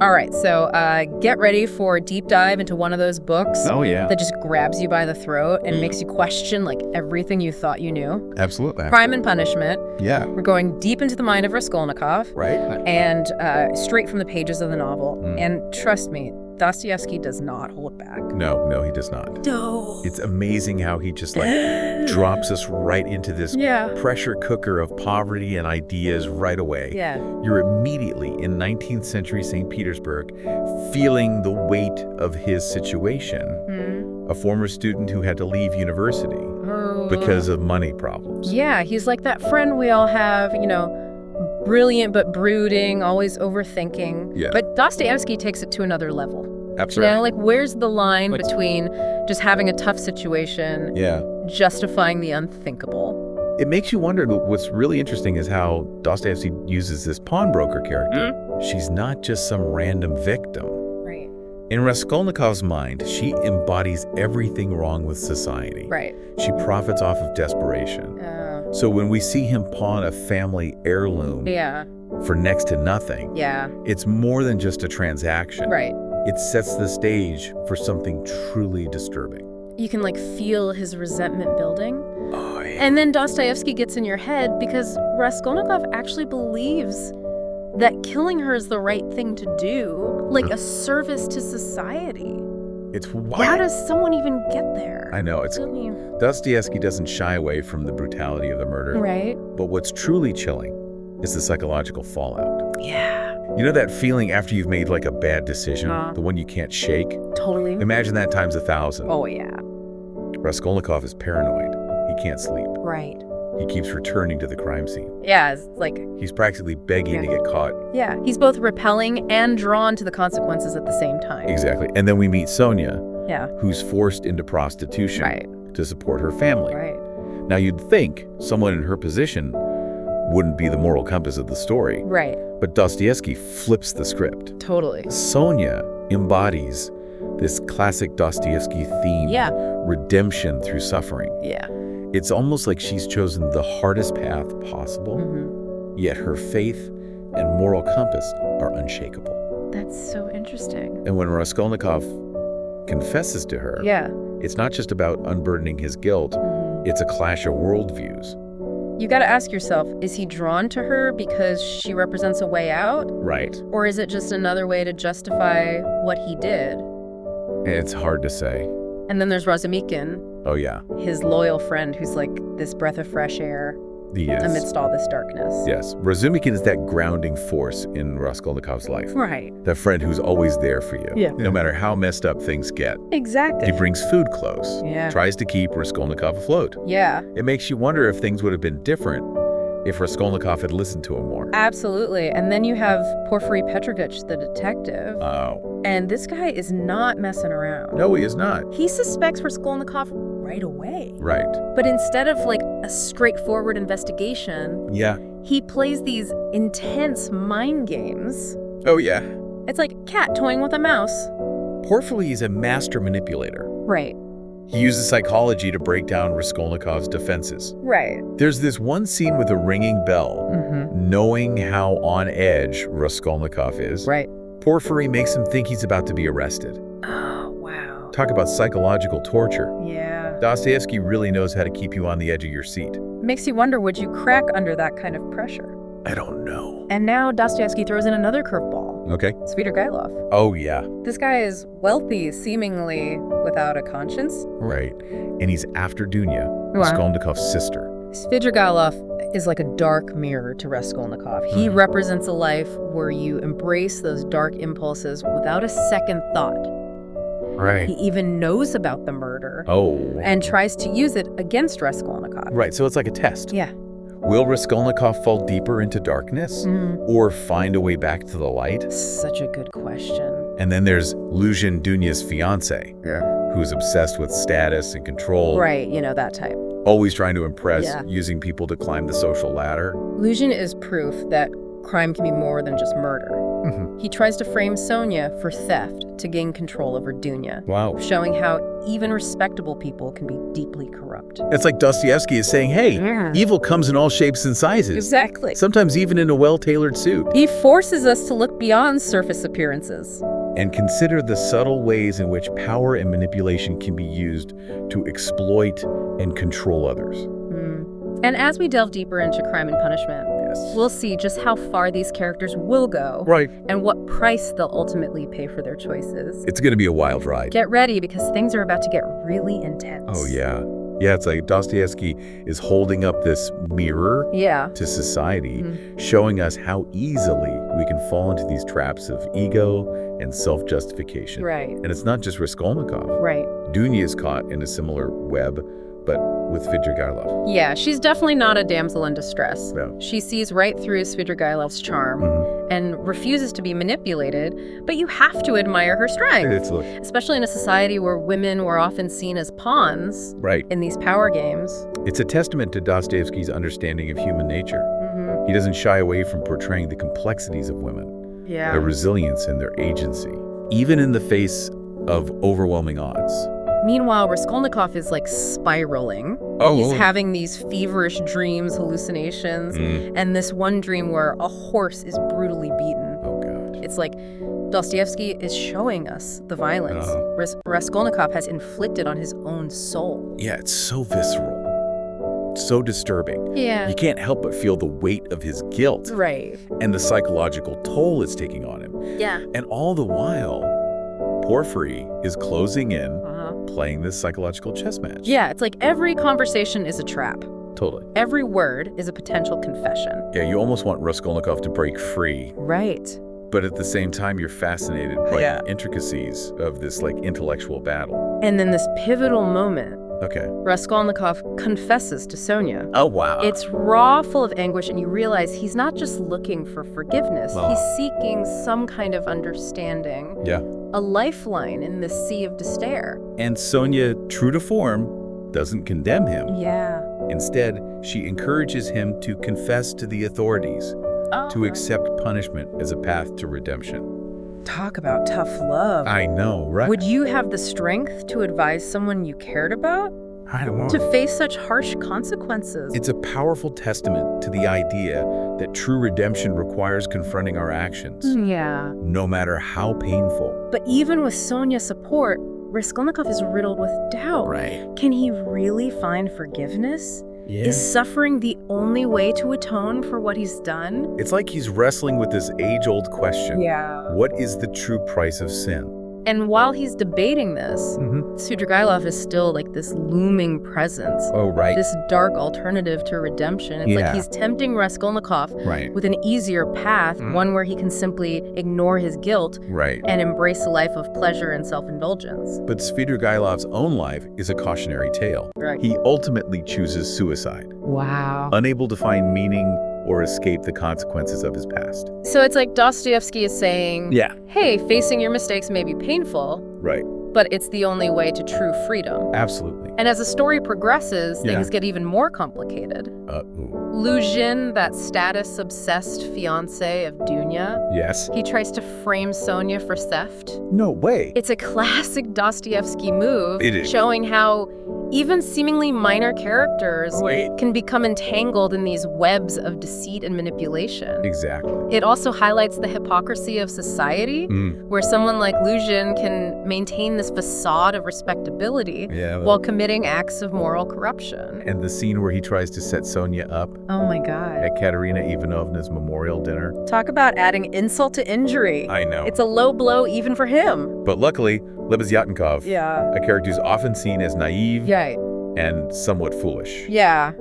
All right, so get ready for a deep dive into one of those books that just grabs you by the throat and makes you question, like, everything you thought you knew. Absolutely. Crime and Punishment. Yeah. We're going deep into the mind of Raskolnikov. Right. And straight from the pages of the novel. And trust me, Dostoevsky does not hold back. No, he does not. No. It's amazing how he just drops us right into this pressure cooker of poverty and ideas right away. Yeah. You're immediately in 19th century St. Petersburg feeling the weight of his situation. A former student who had to leave university because of money problems. Yeah, he's like that friend we all have, brilliant but brooding, always overthinking. Yeah. But Dostoevsky takes it to another level. Absolutely. Like, where's the line between just having a tough situation, justifying the unthinkable? It makes you wonder, what's really interesting is how Dostoevsky uses this pawnbroker character. She's not just some random victim. Right. In Raskolnikov's mind, she embodies everything wrong with society. Right. She profits off of desperation. So when we see him pawn a family heirloom for next to nothing, it's more than just a transaction. Right. It sets the stage for something truly disturbing. You can, feel his resentment building. Oh, yeah. And then Dostoevsky gets in your head because Raskolnikov actually believes that killing her is the right thing to do, like a service to society. It's wild. How does someone even get there? I know. Dostoevsky doesn't shy away from the brutality of the murder. Right. But what's truly chilling is the psychological fallout. Yeah. You know that feeling after you've made a bad decision, the one you can't shake? Totally. Imagine that times 1,000. Oh, yeah. Raskolnikov is paranoid. He can't sleep. Right. He keeps returning to the crime scene. Yeah, it's He's practically begging to get caught. Yeah, he's both repelling and drawn to the consequences at the same time. Exactly. And then we meet Sonia, Yeah. who's forced into prostitution to support her family. Right. Now, you'd think someone in her position wouldn't be the moral compass of the story. Right. But Dostoevsky flips the script. Totally. Sonia embodies this classic Dostoevsky theme, redemption through suffering. Yeah. It's almost like she's chosen the hardest path possible, yet her faith and moral compass are unshakable. That's so interesting. And when Raskolnikov confesses to her, it's not just about unburdening his guilt, it's a clash of worldviews. You got to ask yourself, is he drawn to her because she represents a way out? Right. Or is it just another way to justify what he did? It's hard to say. And then there's Razumikin. Oh, yeah. His loyal friend who's like this breath of fresh air He is. amidst all this darkness. Yes. Razumikin is that grounding force in Raskolnikov's life. Right. That friend who's always there for you. Yeah. No matter how messed up things get. Exactly. He brings food close. Yeah. Tries to keep Raskolnikov afloat. Yeah. It makes you wonder if things would have been different if Raskolnikov had listened to him more. Absolutely. And then you have Porfiry Petrovich, the detective. Oh. And this guy is not messing around. No, he is not. He suspects Raskolnikov right away. Right. But instead of a straightforward investigation, he plays these intense mind games. Oh, yeah. It's like cat toying with a mouse. Porfiry is a master manipulator. Right. He uses psychology to break down Raskolnikov's defenses. Right. There's this one scene with a ringing bell, knowing how on edge Raskolnikov is. Right. Porfiry makes him think he's about to be arrested. Oh, wow. Talk about psychological torture. Yeah. Dostoevsky really knows how to keep you on the edge of your seat. Makes you wonder, would you crack under that kind of pressure? I don't know. And now Dostoevsky throws in another curveball. Okay. Svidrigailov. Oh, yeah. This guy is wealthy, seemingly without a conscience. Right. And he's after Dunya, Raskolnikov's sister. Svidrigailov is like a dark mirror to Raskolnikov. He represents a life where you embrace those dark impulses without a second thought. Right. He even knows about the murder. Oh. And tries to use it against Raskolnikov. Right, so it's like a test. Yeah. Will Raskolnikov fall deeper into darkness or find a way back to the light? Such a good question. And then there's Luzhin, Dunya's fiancé, who's obsessed with status and control. Right, that type. Always trying to impress, using people to climb the social ladder. Luzhin is proof that crime can be more than just murder. He tries to frame Sonia for theft to gain control over Dunya. Wow. Showing how even respectable people can be deeply corrupt. It's like Dostoevsky is saying, hey, evil comes in all shapes and sizes. Exactly. Sometimes even in a well-tailored suit. He forces us to look beyond surface appearances. And consider the subtle ways in which power and manipulation can be used to exploit and control others. And as we delve deeper into crime and punishment, we'll see just how far these characters will go. Right. And what price they'll ultimately pay for their choices. It's going to be a wild ride. Get ready, because things are about to get really intense. Oh, yeah. Yeah, it's like Dostoevsky is holding up this mirror to society, showing us how easily we can fall into these traps of ego and self-justification. Right. And it's not just Raskolnikov. Right. Dunya is caught in a similar web, but with Svidrigailov. Yeah, she's definitely not a damsel in distress. No. She sees right through Svidrigailov's charm and refuses to be manipulated, but you have to admire her strength. Especially in a society where women were often seen as pawns in these power games. It's a testament to Dostoevsky's understanding of human nature. He doesn't shy away from portraying the complexities of women, their resilience and their agency, even in the face of overwhelming odds. Meanwhile, Raskolnikov is like spiraling. He's having these feverish dreams, hallucinations, and this one dream where a horse is brutally beaten. Oh, God. It's like Dostoevsky is showing us the violence Raskolnikov has inflicted on his own soul. Yeah, it's so visceral, so disturbing. Yeah. You can't help but feel the weight of his guilt. Right. And the psychological toll it's taking on him. Yeah. And all the while, Porfiry is closing in, playing this psychological chess match. Yeah, it's like every conversation is a trap. Totally. Every word is a potential confession. Yeah, you almost want Raskolnikov to break free. Right. But at the same time, you're fascinated by the intricacies of this, like, intellectual battle. And then this pivotal moment. Okay. Raskolnikov confesses to Sonia. Oh, wow. It's raw, full of anguish, and you realize he's not just looking for forgiveness. He's seeking some kind of understanding. Yeah. A lifeline in this sea of despair. And Sonia, true to form, doesn't condemn him. Yeah. Instead, she encourages him to confess to the authorities, to accept punishment as a path to redemption. Talk about tough love. I know, right? Would you have the strength to advise someone you cared about? I don't know. To face such harsh consequences? It's a powerful testament to the idea that true redemption requires confronting our actions. Yeah. No matter how painful. But even with Sonia's support, Raskolnikov is riddled with doubt. Right. Can he really find forgiveness? Yeah. Is suffering the only way to atone for what he's done? It's like he's wrestling with this age-old question. Yeah. What is the true price of sin? And while he's debating this, Svidrigailov is still like this looming presence. Oh, right. This dark alternative to redemption. It's like he's tempting Raskolnikov with an easier path, one where he can simply ignore his guilt and embrace a life of pleasure and self-indulgence. But Svidrigailov's own life is a cautionary tale. Right. He ultimately chooses suicide. Wow. Unable to find meaning or escape the consequences of his past. So it's like Dostoevsky is saying, hey, facing your mistakes may be painful, but it's the only way to true freedom. Absolutely. And as the story progresses, things get even more complicated. Luzhin, that status-obsessed fiancé of Dunya, he tries to frame Sonia for theft. No way. It's a classic Dostoevsky move, It is. showing how even seemingly minor characters can become entangled in these webs of deceit and manipulation. Exactly. It also highlights the hypocrisy of society, where someone like Luzhin can maintain this facade of respectability while committing acts of moral corruption. And the scene where he tries to set Sonia up Oh my God. at Katerina Ivanovna's memorial dinner. Talk about adding insult to injury. I know. It's a low blow even for him. But luckily, Lebezyatnikov, a character who's often seen as naive and somewhat foolish,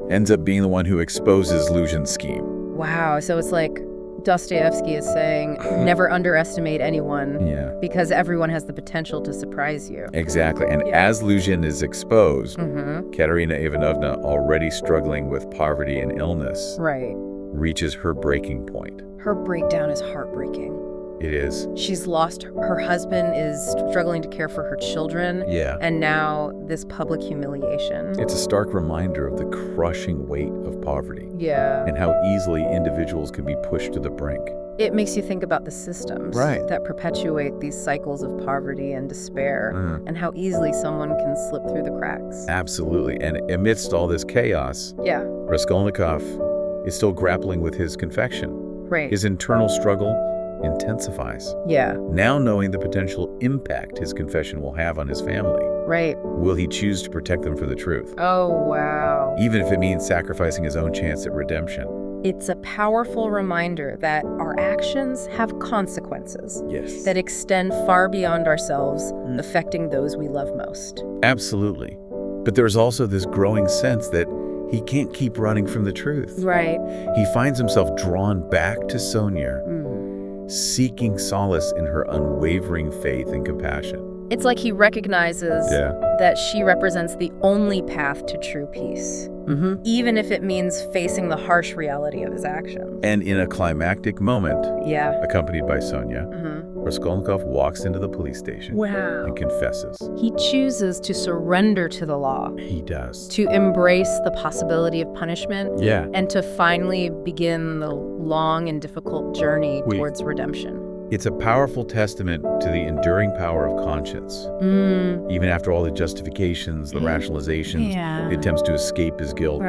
ends up being the one who exposes Luzhin's scheme. Wow. So it's like Dostoevsky is saying, never underestimate anyone because everyone has the potential to surprise you. Exactly. And as Luzhin is exposed, Katerina Ivanovna, already struggling with poverty and illness, reaches her breaking point. Her breakdown is heartbreaking. It is. She's lost her husband, is struggling to care for her children. Yeah. And now this public humiliation. It's a stark reminder of the crushing weight of poverty. Yeah. And how easily individuals can be pushed to the brink. It makes you think about the systems that perpetuate these cycles of poverty and despair, and how easily someone can slip through the cracks. Absolutely. And amidst all this chaos, Raskolnikov is still grappling with his confession. Right. His internal struggle intensifies. Yeah. Now knowing the potential impact his confession will have on his family. Right. Will he choose to protect them for the truth? Oh, wow. Even if it means sacrificing his own chance at redemption. It's a powerful reminder that our actions have consequences that extend far beyond ourselves, affecting those we love most. Absolutely. But there's also this growing sense that he can't keep running from the truth. Right. He finds himself drawn back to Sonia, seeking solace in her unwavering faith and compassion. It's like he recognizes that she represents the only path to true peace, even if it means facing the harsh reality of his actions. And in a climactic moment, accompanied by Sonia, Raskolnikov walks into the police station and confesses. He chooses to surrender to the law. He does. To embrace the possibility of punishment. Yeah. And to finally begin the long and difficult journey towards redemption. It's a powerful testament to the enduring power of conscience. Even after all the justifications, the rationalizations, the attempts to escape his guilt,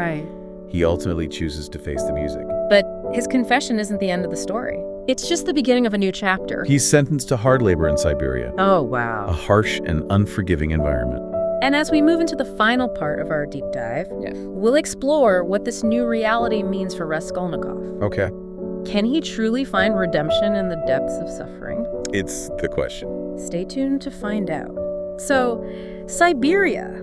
he ultimately chooses to face the music. But his confession isn't the end of the story. It's just the beginning of a new chapter. He's sentenced to hard labor in Siberia. Oh, wow. A harsh and unforgiving environment. And as we move into the final part of our deep dive, we'll explore what this new reality means for Raskolnikov. Okay. Can he truly find redemption in the depths of suffering? It's the question. Stay tuned to find out. So, Siberia.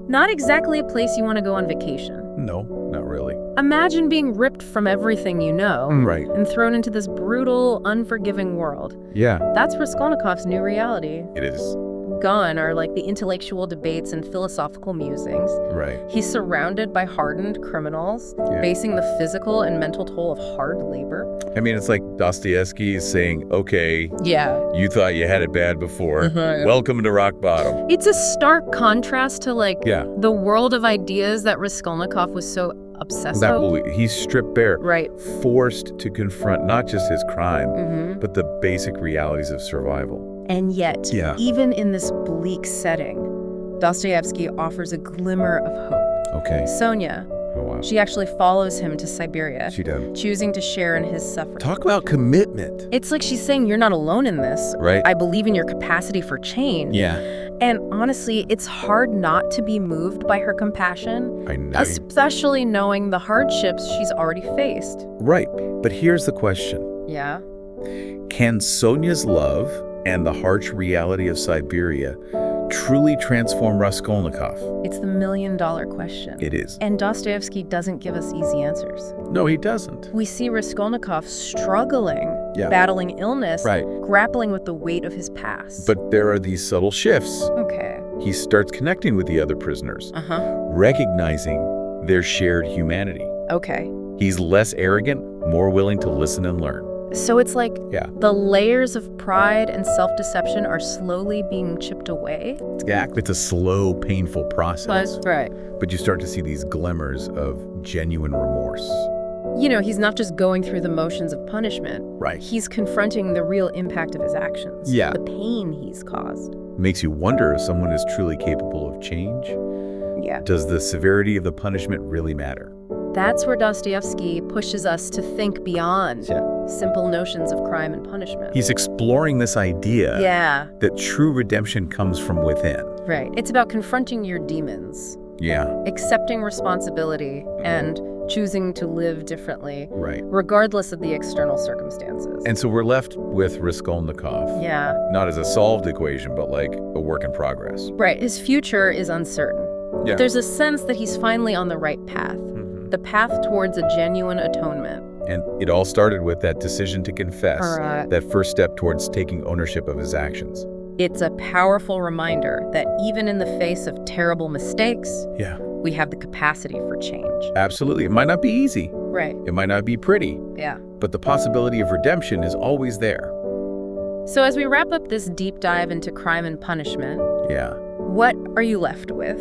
Not exactly a place you want to go on vacation. No, not really. Imagine being ripped from everything you know. Right. And thrown into this brutal, unforgiving world. Yeah. That's Raskolnikov's new reality. It is. Gone are like the intellectual debates and philosophical musings. Right. He's surrounded by hardened criminals, facing the physical and mental toll of hard labor. I mean, it's like Dostoevsky saying, okay, you thought you had it bad before. Welcome to rock bottom. It's a stark contrast to the world of ideas that Raskolnikov was so obsessed with. He's stripped bare. Right. Forced to confront not just his crime, but the basic realities of survival. And yet, even in this bleak setting, Dostoevsky offers a glimmer of hope. Okay. Sonia, she actually follows him to Siberia. She does. Choosing to share in his suffering. Talk about commitment. It's like she's saying, you're not alone in this. Right. I believe in your capacity for change. Yeah. And honestly, it's hard not to be moved by her compassion. I know. Especially knowing the hardships she's already faced. Right. But here's the question. Yeah? Can Sonia's love and the harsh reality of Siberia truly transform Raskolnikov? It's the million-dollar question. It is. And Dostoevsky doesn't give us easy answers. No, he doesn't. We see Raskolnikov struggling, battling illness, grappling with the weight of his past. But there are these subtle shifts. Okay. He starts connecting with the other prisoners, recognizing their shared humanity. Okay. He's less arrogant, more willing to listen and learn. So it's like the layers of pride and self-deception are slowly being chipped away? It's a slow, painful process. Right. But you start to see these glimmers of genuine remorse. You know, he's not just going through the motions of punishment. Right. He's confronting the real impact of his actions. Yeah. The pain he's caused. Makes you wonder if someone is truly capable of change. Yeah. Does the severity of the punishment really matter? That's where Dostoevsky pushes us to think beyond simple notions of crime and punishment. He's exploring this idea that true redemption comes from within. Right. It's about confronting your demons. Yeah. Accepting responsibility and choosing to live differently. Right. Regardless of the external circumstances. And so we're left with Raskolnikov. Yeah. Not as a solved equation, but like a work in progress. Right. His future is uncertain. Yeah. But there's a sense that he's finally on the right path. The path towards a genuine atonement. And it all started with that decision to confess, that first step towards taking ownership of his actions. It's a powerful reminder that even in the face of terrible mistakes, we have the capacity for change. Absolutely. It might not be easy. Right. It might not be pretty. Yeah. but the possibility of redemption is always there. So as we wrap up this deep dive into crime and punishment, what are you left with?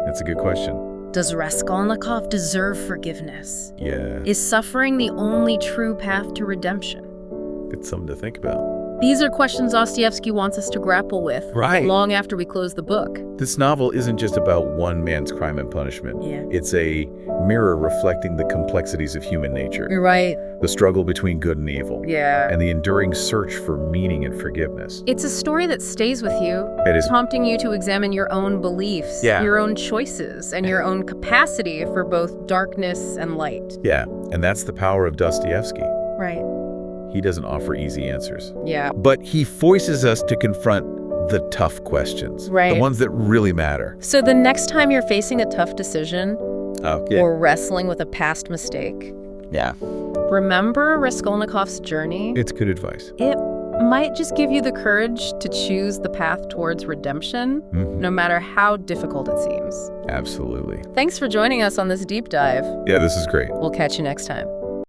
That's a good question. Does Raskolnikov deserve forgiveness? Yeah. Is suffering the only true path to redemption? It's something to think about. These are questions Dostoevsky wants us to grapple with long after we close the book. This novel isn't just about one man's crime and punishment. It's a mirror reflecting the complexities of human nature. You're right. The struggle between good and evil. Yeah. And the enduring search for meaning and forgiveness. It's a story that stays with you. It is. Prompting you to examine your own beliefs, your own choices, and your own capacity for both darkness and light. Yeah, and that's the power of Dostoevsky. Right. He doesn't offer easy answers. Yeah. But he forces us to confront the tough questions. Right. The ones that really matter. So the next time you're facing a tough decision or wrestling with a past mistake, remember Raskolnikov's journey? It's good advice. It might just give you the courage to choose the path towards redemption, no matter how difficult it seems. Absolutely. Thanks for joining us on this deep dive. Yeah, this is great. We'll catch you next time.